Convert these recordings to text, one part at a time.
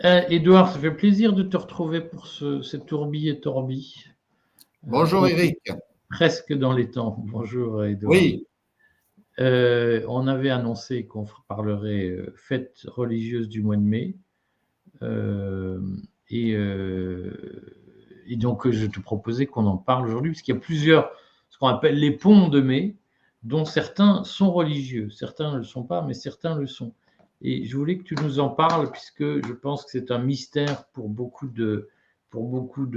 Édouard, ça fait plaisir de te retrouver pour cette tourbi et torbi. Bonjour Eric. Presque dans les temps. Bonjour Édouard. Oui, On avait annoncé qu'on parlerait fête religieuse du mois de mai. Euh, et, euh, et donc, je te proposais qu'on en parle aujourd'hui, parce qu'il y a plusieurs, ce qu'on appelle les ponts de mai, dont certains sont religieux. Certains ne le sont pas, mais certains le sont. Et je voulais que tu nous en parles, puisque je pense que c'est un mystère pour beaucoup de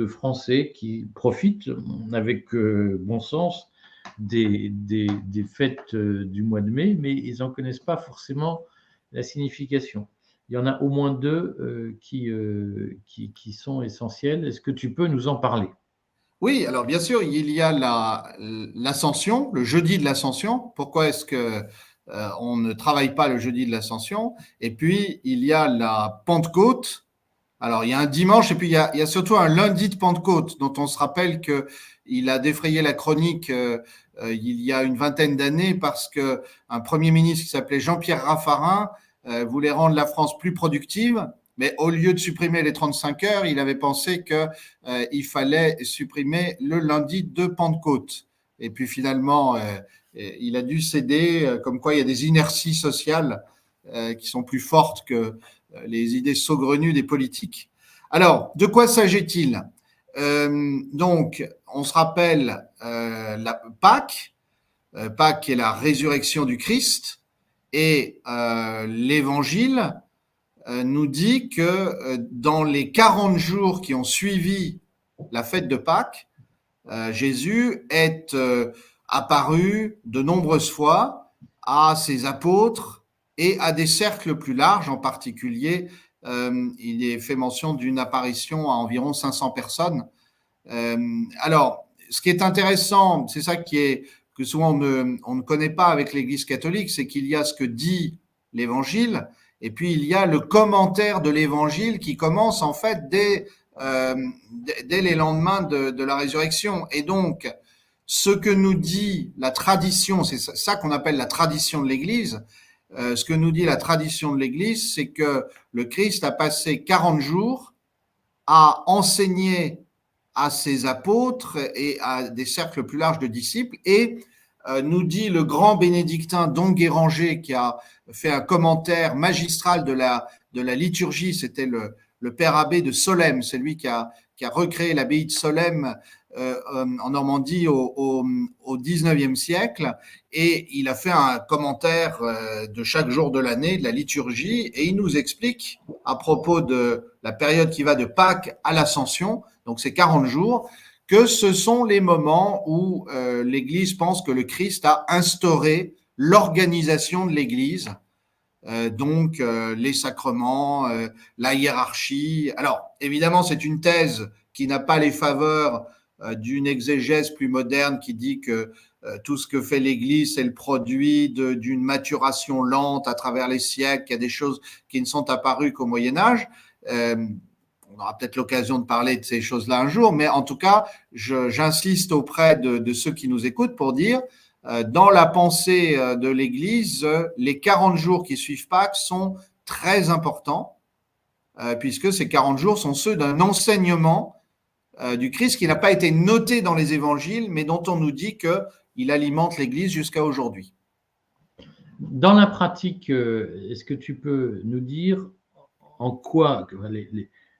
Français qui profitent, avec bon sens, des fêtes du mois de mai, mais ils n'en connaissent pas forcément la signification. Il y en a au moins deux qui sont essentiels. Est-ce que tu peux nous en parler? oui, alors bien sûr, il y a l'Ascension, le jeudi de l'Ascension. Pourquoi est-ce que on ne travaille pas le jeudi de l'Ascension? Et puis, il y a la Pentecôte. Alors, il y a un dimanche et puis il y a surtout un lundi de Pentecôte dont on se rappelle que il a défrayé la chronique il y a une vingtaine d'années parce que un premier ministre qui s'appelait Jean-Pierre Raffarin voulait rendre la France plus productive, mais au lieu de supprimer les 35 heures, il avait pensé qu'il fallait supprimer le lundi de Pentecôte. Et puis finalement, il a dû céder, comme quoi il y a des inerties sociales qui sont plus fortes que les idées saugrenues des politiques. Alors, de quoi s'agit-il? Donc, on se rappelle la Pâques. Pâques est la résurrection du Christ, et l'Évangile nous dit que dans les 40 jours qui ont suivi la fête de Pâques, Jésus est apparu de nombreuses fois à ses apôtres et à des cercles plus larges. En particulier, il est fait mention d'une apparition à environ 500 personnes. Alors, ce qui est intéressant, c'est ça que souvent on ne connaît pas avec l'Église catholique, c'est qu'il y a ce que dit l'Évangile, et puis il y a le commentaire de l'Évangile qui commence en fait dès les lendemains de la résurrection. Et donc, ce que nous dit la tradition, c'est ça qu'on appelle la tradition de l'Église. Ce que nous dit la tradition de l'Église, c'est que le Christ a passé 40 jours à enseigner à ses apôtres et à des cercles plus larges de disciples, et nous dit le grand bénédictin Don Guéranger, qui a fait un commentaire magistral de la liturgie. C'était le père abbé de Solesmes, c'est lui qui a recréé l'abbaye de Solesmes en Normandie au 19e siècle, et il a fait un commentaire de chaque jour de l'année de la liturgie, et il nous explique à propos de la période qui va de Pâques à l'Ascension, donc ces 40 jours, que ce sont les moments où l'Église pense que le Christ a instauré l'organisation de l'Église, donc les sacrements, la hiérarchie. Alors, évidemment, c'est une thèse qui n'a pas les faveurs d'une exégèse plus moderne qui dit que tout ce que fait l'Église, c'est le produit d'une maturation lente à travers les siècles, qu'il y a des choses qui ne sont apparues qu'au Moyen-Âge. On aura peut-être l'occasion de parler de ces choses-là un jour, mais en tout cas, j'insiste auprès de ceux qui nous écoutent pour dire, dans la pensée de l'Église, les 40 jours qui suivent Pâques sont très importants, puisque ces 40 jours sont ceux d'un enseignement du Christ qui n'a pas été noté dans les évangiles, mais dont on nous dit qu'il alimente l'Église jusqu'à aujourd'hui. Dans la pratique, est-ce que tu peux nous dire en quoi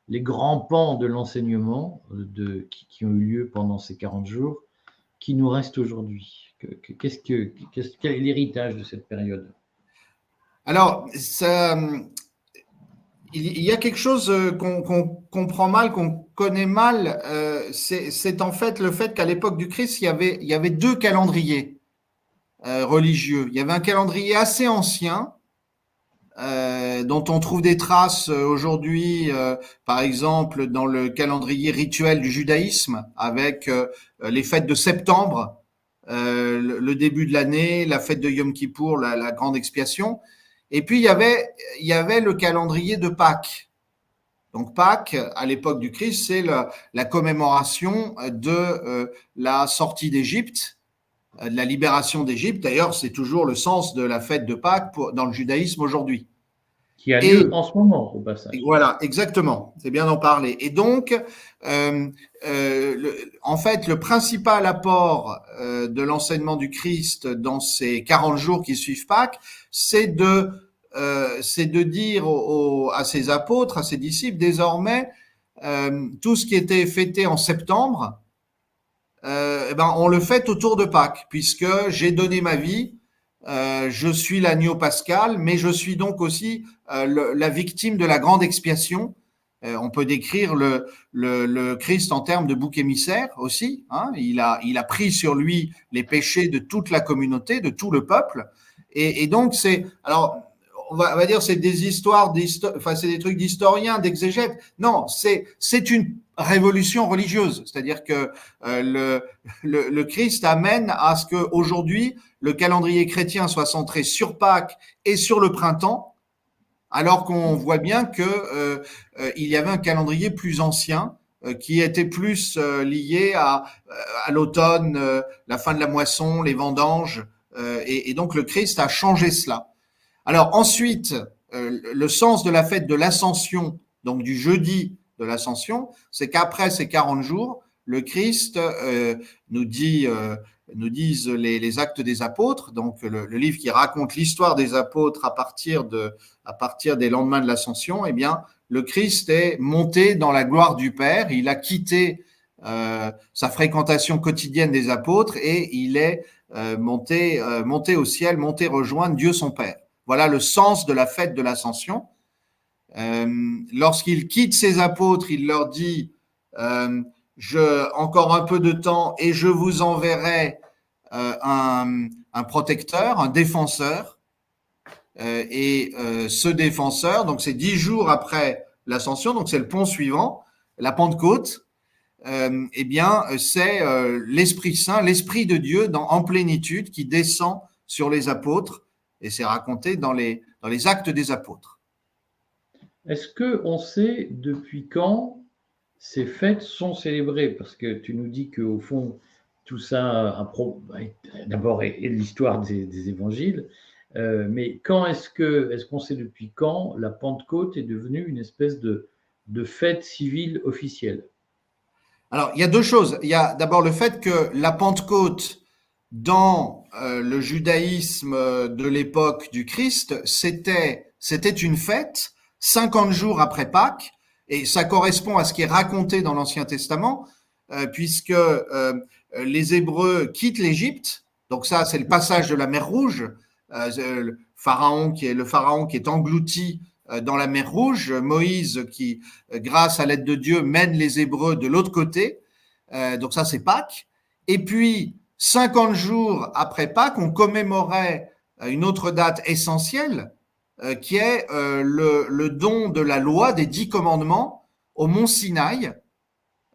les grands pans de l'enseignement qui ont eu lieu pendant ces 40 jours, qui nous restent aujourd'hui? Quel est l'héritage de cette période? Alors, il y a quelque chose qu'on comprend mal, qu'on connaît mal, c'est en fait le fait qu'à l'époque du Christ, il y avait deux calendriers religieux. Il y avait un calendrier assez ancien, dont on trouve des traces aujourd'hui, par exemple dans le calendrier rituel du judaïsme, avec les fêtes de septembre, le début de l'année, la fête de Yom Kippour, la grande expiation. Et puis il y avait le calendrier de Pâques. Donc Pâques, à l'époque du Christ, c'est la commémoration de la sortie d'Égypte, de la libération d'Égypte. D'ailleurs, c'est toujours le sens de la fête de Pâques dans le judaïsme aujourd'hui. qui a Et lieu en ce moment, au passage. voilà, exactement, c'est bien d'en parler. Et donc, en fait, le principal apport de l'enseignement du Christ dans ces 40 jours qui suivent Pâques, c'est de dire à ses apôtres, à ses disciples, désormais, tout ce qui était fêté en septembre, eh ben, on le fête autour de Pâques, puisque j'ai donné ma vie, je suis l'agneau pascal, mais je suis donc aussi la victime de la grande expiation. On peut décrire le Christ en termes de bouc émissaire aussi. Hein. Il a pris sur lui les péchés de toute la communauté, de tout le peuple. Et donc, alors, on va dire, c'est des histoires, enfin, c'est des trucs d'historiens, d'exégètes. Non, c'est une révolution religieuse. C'est-à-dire que le Christ amène à ce qu'aujourd'hui, le calendrier chrétien soit centré sur Pâques et sur le printemps, alors qu'on voit bien que il y avait un calendrier plus ancien qui était plus lié à l'automne, la fin de la moisson, les vendanges, et donc le Christ a changé cela. Alors ensuite, le sens de la fête de l'Ascension, donc du jeudi de l'Ascension, c'est qu'après ces 40 jours, le Christ nous disent les actes des apôtres, donc le livre qui raconte l'histoire des apôtres à partir des lendemains de l'Ascension. Eh bien, le Christ est monté dans la gloire du Père, il a quitté sa fréquentation quotidienne des apôtres et il est monté au ciel, monté rejoindre Dieu son Père. Voilà le sens de la fête de l'Ascension. Lorsqu'il quitte ses apôtres, il leur dit encore un peu de temps et je vous enverrai un protecteur, un défenseur. Ce défenseur, donc c'est 10 jours après l'Ascension, donc c'est le pont suivant, la Pentecôte. Eh bien, c'est l'Esprit Saint, l'Esprit de Dieu en plénitude qui descend sur les apôtres. Et c'est raconté dans les actes des apôtres. Est-ce qu'on sait depuis quand ces fêtes sont célébrées? Parce que tu nous dis qu'au fond, tout ça, d'abord, est l'histoire des évangiles, mais est-ce qu'on sait depuis quand la Pentecôte est devenue une espèce de fête civile officielle? Alors, il y a deux choses. Il y a d'abord le fait que la Pentecôte, dans le judaïsme de l'époque du Christ, c'était une fête 50 jours après Pâques, et ça correspond à ce qui est raconté dans l'Ancien Testament, puisque les Hébreux quittent l'Égypte. Donc ça, c'est le passage de la mer Rouge. Le pharaon qui est englouti dans la mer Rouge, Moïse qui, grâce à l'aide de Dieu, mène les Hébreux de l'autre côté. Donc ça, c'est Pâques. Et puis, 50 jours après Pâques, on commémorait une autre date essentielle, qui est le don de la loi des 10 commandements au mont Sinaï.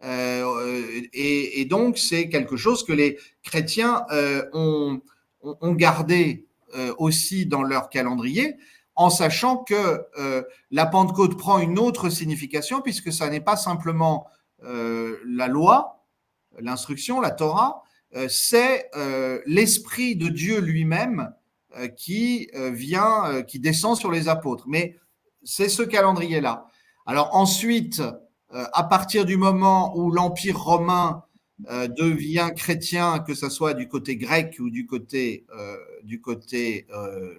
Et donc, c'est quelque chose que les chrétiens ont gardé aussi dans leur calendrier, en sachant que la Pentecôte prend une autre signification, puisque ça n'est pas simplement la loi, l'instruction, la Torah, c'est l'Esprit de Dieu lui-même qui descend sur les apôtres. Mais c'est ce calendrier-là. Alors ensuite, à partir du moment où l'Empire romain devient chrétien, que ce soit du côté grec ou du côté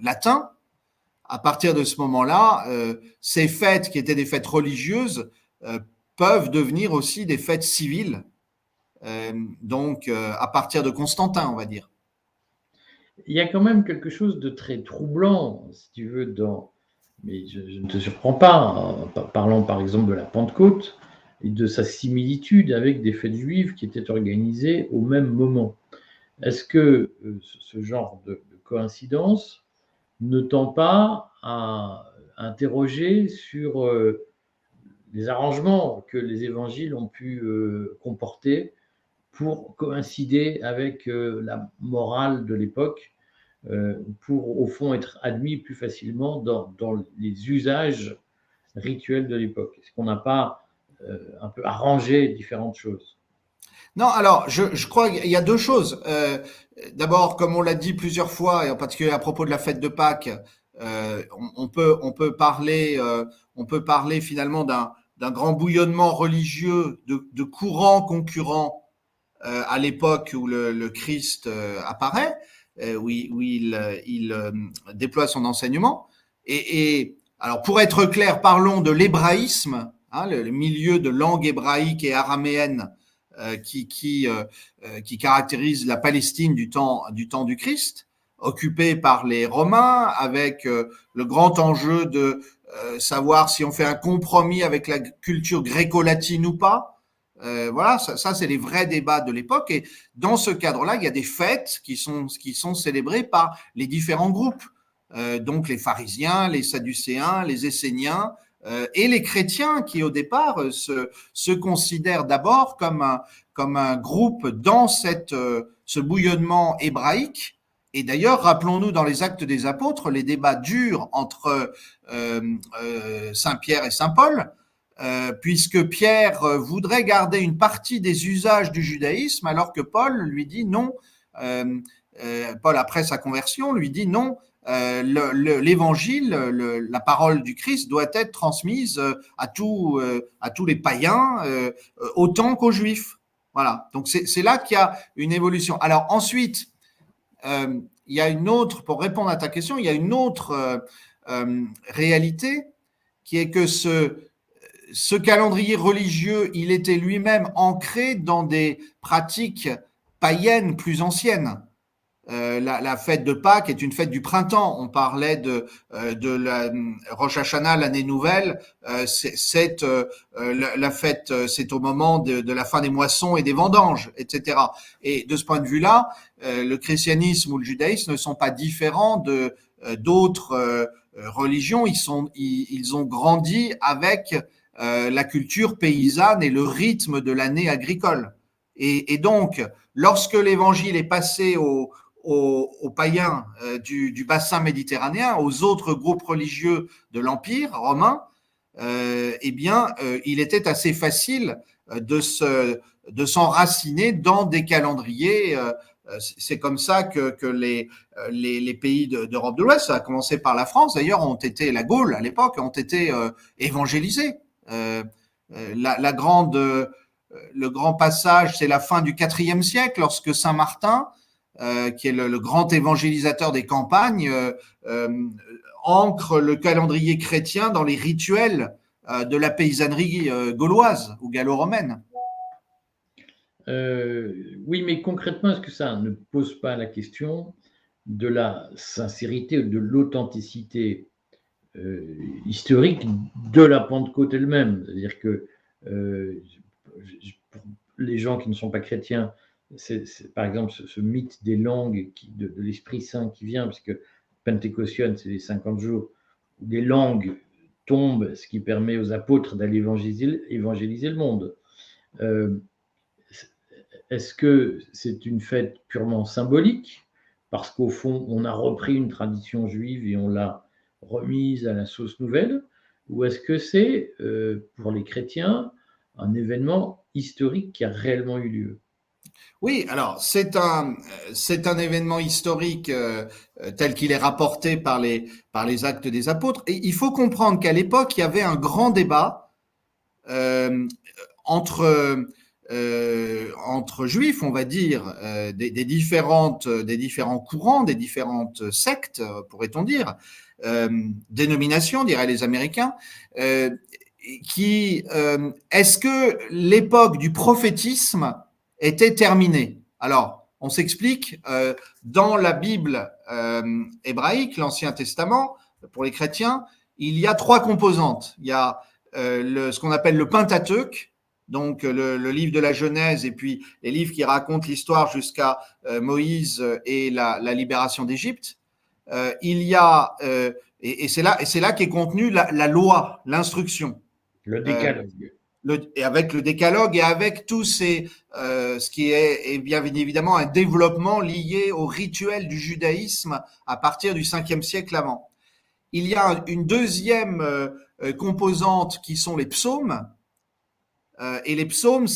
latin, à partir de ce moment-là, ces fêtes qui étaient des fêtes religieuses peuvent devenir aussi des fêtes civiles, donc à partir de Constantin, on va dire. Il y a quand même quelque chose de très troublant, si tu veux, mais je ne te surprends pas, en parlant par exemple de la Pentecôte et de sa similitude avec des fêtes juives qui étaient organisées au même moment. Est-ce que ce genre de coïncidence ne tend pas à interroger sur les arrangements que les évangiles ont pu comporter pour coïncider avec la morale de l'époque, pour au fond être admis plus facilement dans les usages rituels de l'époque? Est-ce qu'on n'a pas un peu arrangé différentes choses? Non, alors je crois qu'il y a deux choses. D'abord, comme on l'a dit plusieurs fois, et en particulier à propos de la fête de Pâques, on peut parler finalement d'un grand bouillonnement religieux de courants concurrents à l'époque où le Christ apparaît, où il déploie son enseignement. Et alors, pour être clair, parlons de l'hébraïsme, hein, le milieu de langue hébraïque et araméenne qui caractérise la Palestine du temps du Christ, occupée par les Romains, avec le grand enjeu de savoir si on fait un compromis avec la culture gréco-latine ou pas. Voilà, ça c'est les vrais débats de l'époque. Et dans ce cadre-là, il y a des fêtes qui sont célébrées par les différents groupes. Donc les pharisiens, les sadducéens, les esséniens et les chrétiens qui au départ se considèrent d'abord comme un groupe dans ce bouillonnement hébraïque. Et d'ailleurs, rappelons-nous dans les Actes des Apôtres, les débats durs entre Saint Pierre et Saint Paul, puisque Pierre voudrait garder une partie des usages du judaïsme, alors que Paul lui dit non. Paul, après sa conversion, lui dit non. L'évangile, la parole du Christ doit être transmise à tous les païens autant qu'aux juifs. Voilà. Donc c'est là qu'il y a une évolution. Alors ensuite, il y a une autre, pour répondre à ta question, il y a une autre réalité qui est que ce calendrier religieux, il était lui-même ancré dans des pratiques païennes plus anciennes. La fête de Pâques est une fête du printemps. On parlait de la Rosh Hashanah, l'année nouvelle. La fête, c'est au moment de la fin des moissons et des vendanges, etc. Et de ce point de vue-là, le christianisme ou le judaïsme ne sont pas différents d'autres religions. Ils ont grandi avec la culture paysanne et le rythme de l'année agricole. Et donc, lorsque l'évangile est passé aux païens du bassin méditerranéen, aux autres groupes religieux de l'Empire romain, il était assez facile de s'enraciner dans des calendriers. C'est comme ça que les pays d'Europe de l'Ouest, ça a commencé par la France d'ailleurs, la Gaule à l'époque, ont été évangélisés. Le grand passage, c'est la fin du IVe siècle, lorsque Saint Martin, qui est le grand évangélisateur des campagnes, ancre le calendrier chrétien dans les rituels de la paysannerie gauloise ou gallo-romaine. Oui, mais concrètement, est-ce que ça ne pose pas la question de la sincérité ou de l'authenticité historique de la Pentecôte elle-même? C'est-à-dire que pour les gens qui ne sont pas chrétiens, c'est par exemple ce mythe des langues de l'Esprit Saint qui vient, parce que Pentecostion, c'est les 50 jours où les langues tombent, ce qui permet aux apôtres d'aller évangéliser le monde. Est-ce que c'est une fête purement symbolique, parce qu'au fond, on a repris une tradition juive et on l'a remise à la sauce nouvelle, ou est-ce que c'est, pour les chrétiens, un événement historique qui a réellement eu lieu? Oui, alors c'est un événement historique tel qu'il est rapporté par les Actes des Apôtres. Et il faut comprendre qu'à l'époque, il y avait un grand débat entre juifs, on va dire, des différents courants, des différentes sectes, pourrait-on dire, dénominations, diraient les Américains, est-ce que l'époque du prophétisme était terminée? Alors, on s'explique, dans la Bible hébraïque, l'Ancien Testament, pour les chrétiens, il y a 3 composantes. Il y a ce qu'on appelle le Pentateuque, donc le livre de la Genèse, et puis les livres qui racontent l'histoire jusqu'à Moïse et la libération d'Égypte. Il y a, et c'est là qu'est contenue la loi, l'instruction. Le décalogue. Et avec le décalogue et avec tout ce qui est bien évidemment un développement lié au rituel du judaïsme à partir du 5e siècle avant. Il y a une deuxième composante qui sont les psaumes. Et les psaumes,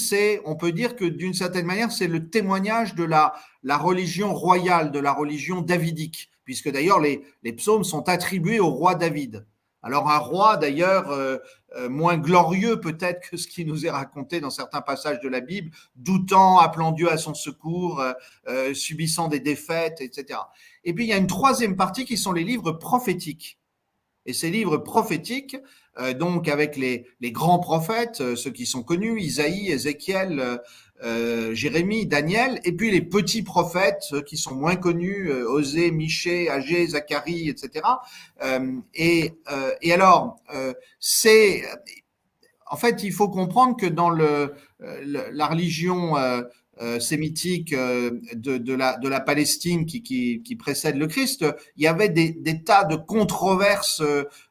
on peut dire que d'une certaine manière, c'est le témoignage de la religion royale, de la religion davidique. puisque d'ailleurs les psaumes sont attribués au roi David. Alors un roi d'ailleurs moins glorieux peut-être que ce qui nous est raconté dans certains passages de la Bible, doutant, appelant Dieu à son secours, subissant des défaites, etc. Et puis il y a une troisième partie qui sont les livres prophétiques. Et ces livres prophétiques, donc avec les grands prophètes, ceux qui sont connus, Isaïe, Ézéchiel, Jérémie, Daniel, et puis les petits prophètes, ceux qui sont moins connus, Osée, Michée, Agé, Zacharie, etc. Et alors, en fait, il faut comprendre que dans la religion sémitique de la Palestine qui précède le Christ, il y avait des tas de controverses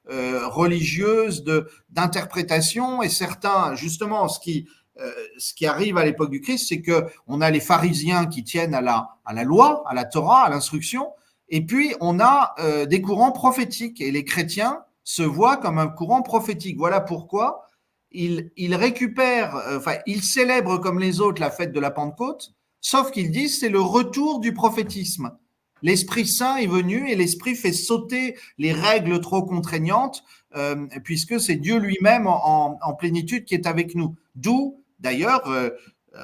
religieuses, d'interprétations, et certains, justement, ce qui arrive à l'époque du Christ, c'est que on a les pharisiens qui tiennent à la loi, à la Torah, à l'instruction, et puis on a des courants prophétiques, et les chrétiens se voient comme un courant prophétique. Voilà pourquoi ils récupèrent, ils célèbrent comme les autres la fête de la Pentecôte, sauf qu'ils disent c'est le retour du prophétisme. L'Esprit Saint est venu et l'Esprit fait sauter les règles trop contraignantes, puisque c'est Dieu lui-même en plénitude qui est avec nous. D'où, d'ailleurs,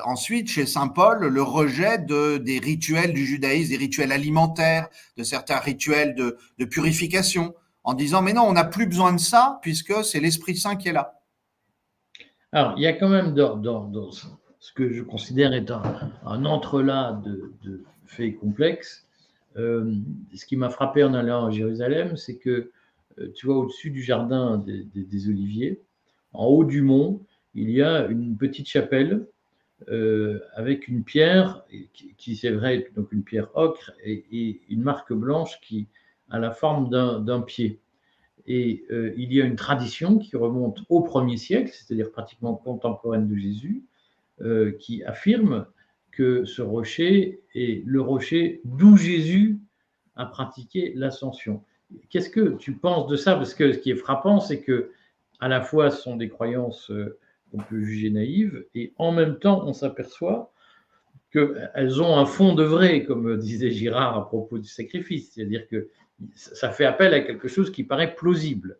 ensuite, chez saint Paul, le rejet des rituels du judaïsme, des rituels alimentaires, de certains rituels de purification, en disant mais non, on n'a plus besoin de ça, puisque c'est l'Esprit Saint qui est là. Alors, il y a quand même dans ce que je considère être un entrelac de faits complexes. Ce qui m'a frappé en allant à Jérusalem, c'est que tu vois au-dessus du jardin des Oliviers, en haut du mont, il y a une petite chapelle avec une pierre qui c'est vrai, donc une pierre ocre et une marque blanche qui a la forme d'un pied. Et il y a une tradition qui remonte au 1er siècle, c'est-à-dire pratiquement contemporaine de Jésus, qui affirme que ce rocher est le rocher d'où Jésus a pratiqué l'ascension. Qu'est-ce que tu penses de ça? Parce que ce qui est frappant, c'est que à la fois ce sont des croyances qu'on peut juger naïves, et en même temps on s'aperçoit qu'elles ont un fond de vrai, comme disait Girard à propos du sacrifice, c'est-à-dire que ça fait appel à quelque chose qui paraît plausible.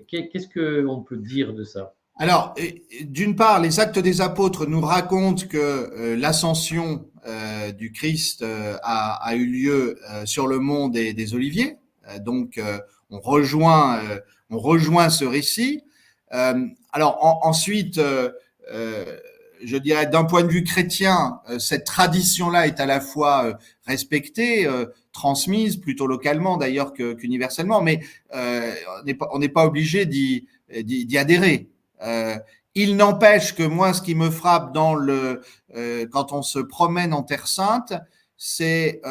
Qu'est-ce qu'on peut dire de ça? Alors, d'une part, les Actes des Apôtres nous racontent que l'ascension du Christ a eu lieu sur le mont des Oliviers. Donc, on rejoint ce récit. Alors, ensuite, je dirais d'un point de vue chrétien, cette tradition-là est à la fois respectée, transmise plutôt localement d'ailleurs qu'universellement, mais on n'est pas obligé d'y adhérer. Il n'empêche que moi, ce qui me frappe quand on se promène en Terre Sainte, c'est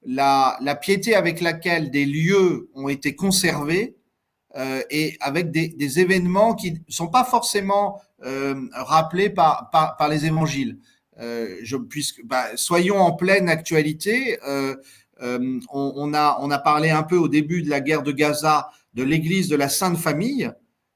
la piété avec laquelle des lieux ont été conservés et avec des événements qui ne sont pas forcément rappelés par les évangiles. Soyons en pleine actualité. On a parlé un peu au début de la guerre de Gaza de l'église de la Sainte Famille,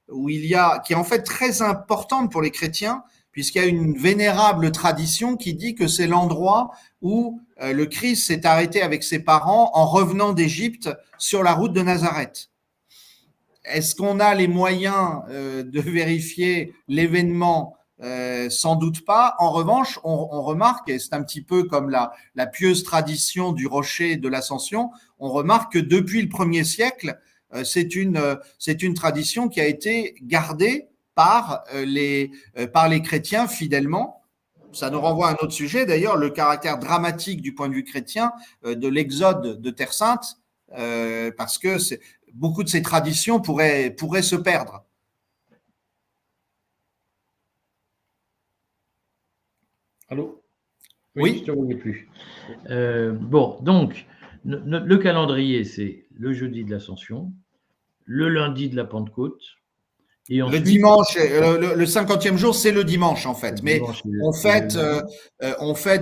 qui est en fait très importante pour les chrétiens, puisqu'il y a une vénérable tradition qui dit que c'est l'endroit où le Christ s'est arrêté avec ses parents en revenant d'Égypte sur la route de Nazareth. Est-ce qu'on a les moyens de vérifier l'événement? Sans doute pas. En revanche, on remarque, et c'est un petit peu comme la pieuse tradition du rocher de l'Ascension, on remarque que depuis le 1er siècle, c'est une tradition qui a été gardée par les chrétiens fidèlement. Ça nous renvoie à un autre sujet, d'ailleurs, le caractère dramatique du point de vue chrétien de l'exode de Terre Sainte, parce que beaucoup de ces traditions pourraient se perdre. Allô? Oui. Je ne te voyais plus. Bon, donc, le calendrier, c'est le jeudi de l'Ascension, le lundi de la Pentecôte, et ensuite… Le dimanche, le 50e jour, c'est le dimanche, en fait. Mais on fête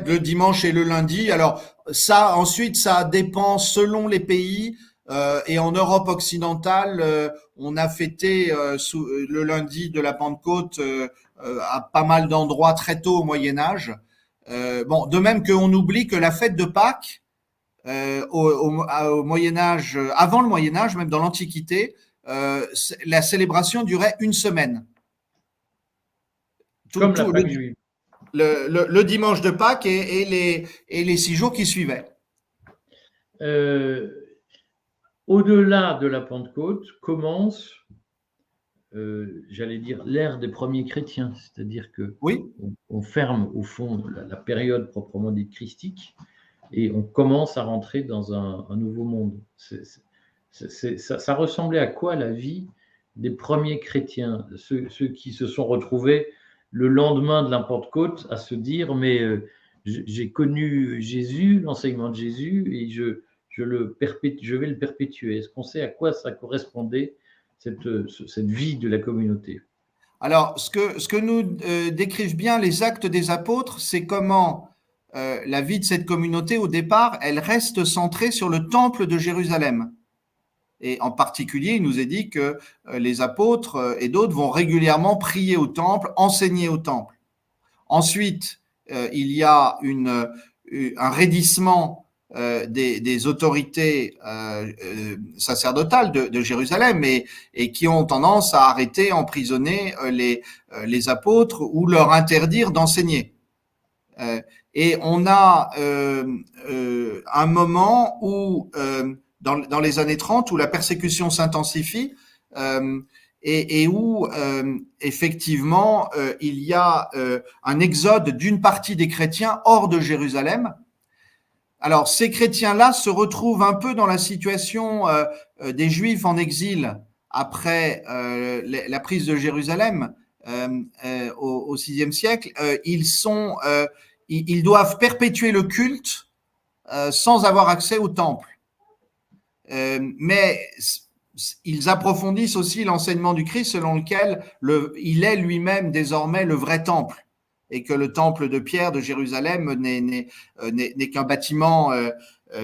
le dimanche et le lundi. Alors, ensuite, ça dépend selon les pays. Et en Europe occidentale, on a fêté le lundi de la Pentecôte à pas mal d'endroits très tôt au Moyen Âge. De même qu'on oublie que la fête de Pâques au Moyen Âge, avant le Moyen Âge, même dans l'Antiquité, la célébration durait une semaine. Comme la Pâque juive. Le dimanche de Pâques et les 6 jours qui suivaient. Au-delà de la Pentecôte commence, j'allais dire, l'ère des premiers chrétiens, c'est-à-dire que oui. on ferme au fond la période proprement dite christique et on commence à rentrer dans un nouveau monde. Ça ressemblait à quoi la vie des premiers chrétiens, ceux qui se sont retrouvés le lendemain de la Pentecôte à se dire mais j'ai connu Jésus, l'enseignement de Jésus, et je vais le perpétuer. Est-ce qu'on sait à quoi ça correspondait, cette vie de la communauté? Alors, ce que nous décrivent bien les Actes des Apôtres, c'est comment la vie de cette communauté, au départ, elle reste centrée sur le temple de Jérusalem. Et en particulier, il nous est dit que les apôtres et d'autres vont régulièrement prier au temple, enseigner au temple. Ensuite, il y a un raidissement des autorités sacerdotales de Jérusalem et qui ont tendance à arrêter, emprisonner les apôtres ou leur interdire d'enseigner. Et on a un moment où dans les années 30, où la persécution s'intensifie et où effectivement il y a un exode d'une partie des chrétiens hors de Jérusalem. Alors ces chrétiens-là se retrouvent un peu dans la situation des Juifs en exil après la prise de Jérusalem au VIe siècle. Ils doivent perpétuer le culte sans avoir accès au temple. Mais ils approfondissent aussi l'enseignement du Christ selon lequel il est lui-même désormais le vrai temple et que le temple de Pierre de Jérusalem n'est qu'un bâtiment,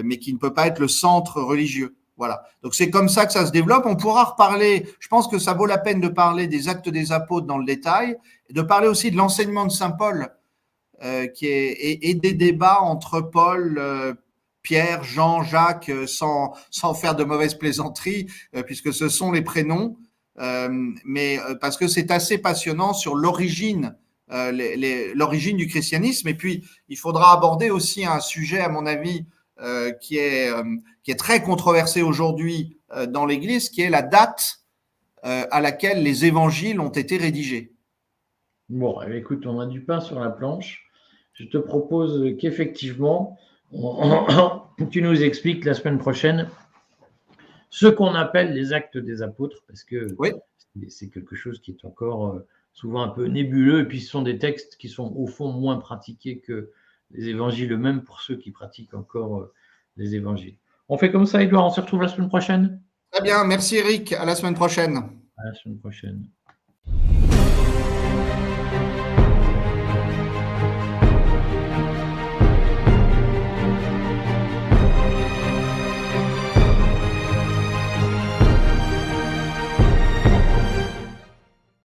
mais qui ne peut pas être le centre religieux. Voilà. Donc c'est comme ça que ça se développe. On pourra reparler. Je pense que ça vaut la peine de parler des Actes des Apôtres dans le détail, et de parler aussi de l'enseignement de saint Paul, et des débats entre Paul, Pierre, Jean, Jacques, sans faire de mauvaises plaisanteries, puisque ce sont les prénoms, mais parce que c'est assez passionnant sur l'origine du christianisme. Et puis, il faudra aborder aussi un sujet, à mon avis, qui est très controversé aujourd'hui dans l'Église, qui est la date à laquelle les évangiles ont été rédigés. Bon, écoute, on a du pain sur la planche. Je te propose qu'effectivement, tu nous expliques la semaine prochaine ce qu'on appelle les Actes des Apôtres, parce que oui, c'est quelque chose qui est encore souvent un peu nébuleux, et puis ce sont des textes qui sont au fond moins pratiqués que les évangiles eux-mêmes pour ceux qui pratiquent encore les évangiles. On fait comme ça, Édouard, on se retrouve la semaine prochaine. Très bien, merci Eric, à la semaine prochaine. À la semaine prochaine.